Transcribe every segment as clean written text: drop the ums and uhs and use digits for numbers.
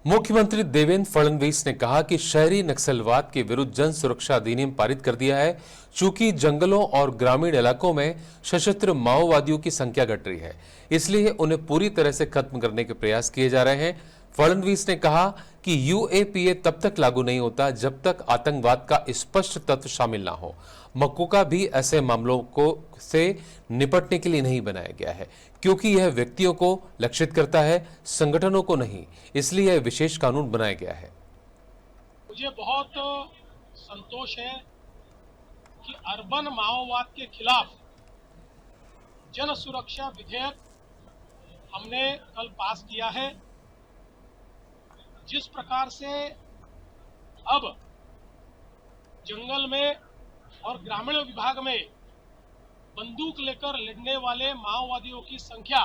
मुख्यमंत्री देवेंद्र फडणवीस ने कहा कि शहरी नक्सलवाद के विरुद्ध जन सुरक्षा अधिनियम पारित कर दिया है। चूंकि जंगलों और ग्रामीण इलाकों में सशस्त्र माओवादियों की संख्या घट रही है, इसलिए उन्हें पूरी तरह से खत्म करने के प्रयास किए जा रहे हैं। फडणवीस ने कहा कि यूएपीए तब तक लागू नहीं होता जब तक आतंकवाद का स्पष्ट तत्व शामिल ना हो। मकोका भी ऐसे मामलों को से निपटने के लिए नहीं बनाया गया है, क्योंकि यह व्यक्तियों को लक्षित करता है, संगठनों को नहीं। इसलिए यह विशेष कानून बनाया गया है। मुझे बहुत संतोष है कि अर्बन माओवाद के खिलाफ जन सुरक्षा विधेयक हमने कल पास किया है। जिस प्रकार से अब जंगल में और ग्रामीण विभाग में बंदूक लेकर लड़ने वाले माओवादियों की संख्या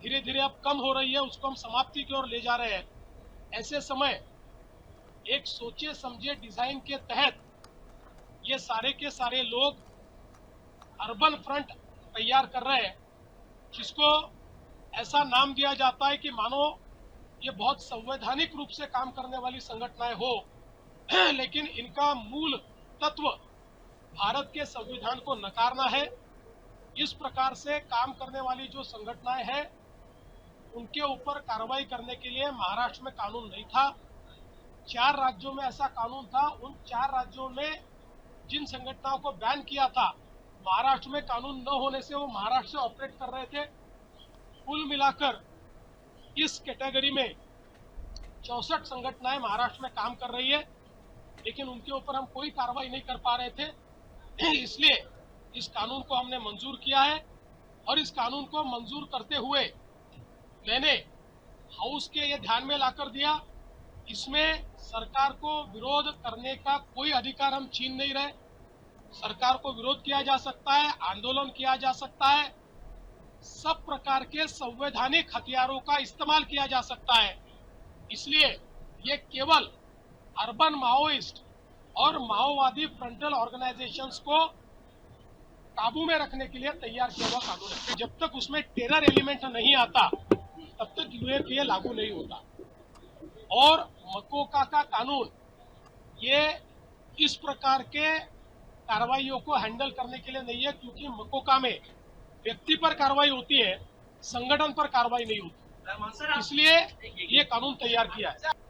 धीरे धीरे अब कम हो रही है, उसको हम समाप्ति की ओर ले जा रहे हैं। ऐसे समय एक सोचे समझे डिजाइन के तहत ये सारे के सारे लोग अर्बन फ्रंट तैयार कर रहे हैं, जिसको ऐसा नाम दिया जाता है कि मानो ये बहुत संवैधानिक रूप से काम करने वाली संगठनाएं हो, लेकिन इनका मूल तत्व भारत के संविधान को नकारना है। इस प्रकार से काम करने वाली जो संगठनाएं हैं उनके ऊपर कार्रवाई करने के लिए महाराष्ट्र में कानून नहीं था। 4 राज्यों में ऐसा कानून था। उन 4 राज्यों में जिन संगठनों को बैन किया था, महाराष्ट्र में कानून न होने से वो महाराष्ट्र से ऑपरेट कर रहे थे। कुल मिलाकर इस कैटेगरी में 64 संगठनाएं महाराष्ट्र में काम कर रही है, लेकिन उनके ऊपर हम कोई कार्रवाई नहीं कर पा रहे थे। इसलिए इस कानून को हमने मंजूर किया है और इस कानून को मंजूर करते हुए मैंने हाउस के ये ध्यान में लाकर दिया, इसमें सरकार को विरोध करने का कोई अधिकार हम छीन नहीं रहे। सरकार को विरोध किया जा सकता है, आंदोलन किया जा सकता है, सब प्रकार के संवैधानिक हथियारों का इस्तेमाल किया जा सकता है। इसलिए ये केवल अर्बन माओइस्ट और माओवादी फ्रंटल ऑर्गेनाइजेशंस को काबू में रखने के लिए तैयार किया हुआ कानून है। जब तक उसमें टेरर एलिमेंट नहीं आता तब तक यूएपीए लागू नहीं होता। और मकोका का कानून ये इस प्रकार के कार्रवाइयों को हैंडल करने के लिए नहीं है, क्योंकि मकोका में व्यक्ति पर कार्रवाई होती है, संगठन पर कार्रवाई नहीं होती। इसलिए ये कानून तैयार किया है।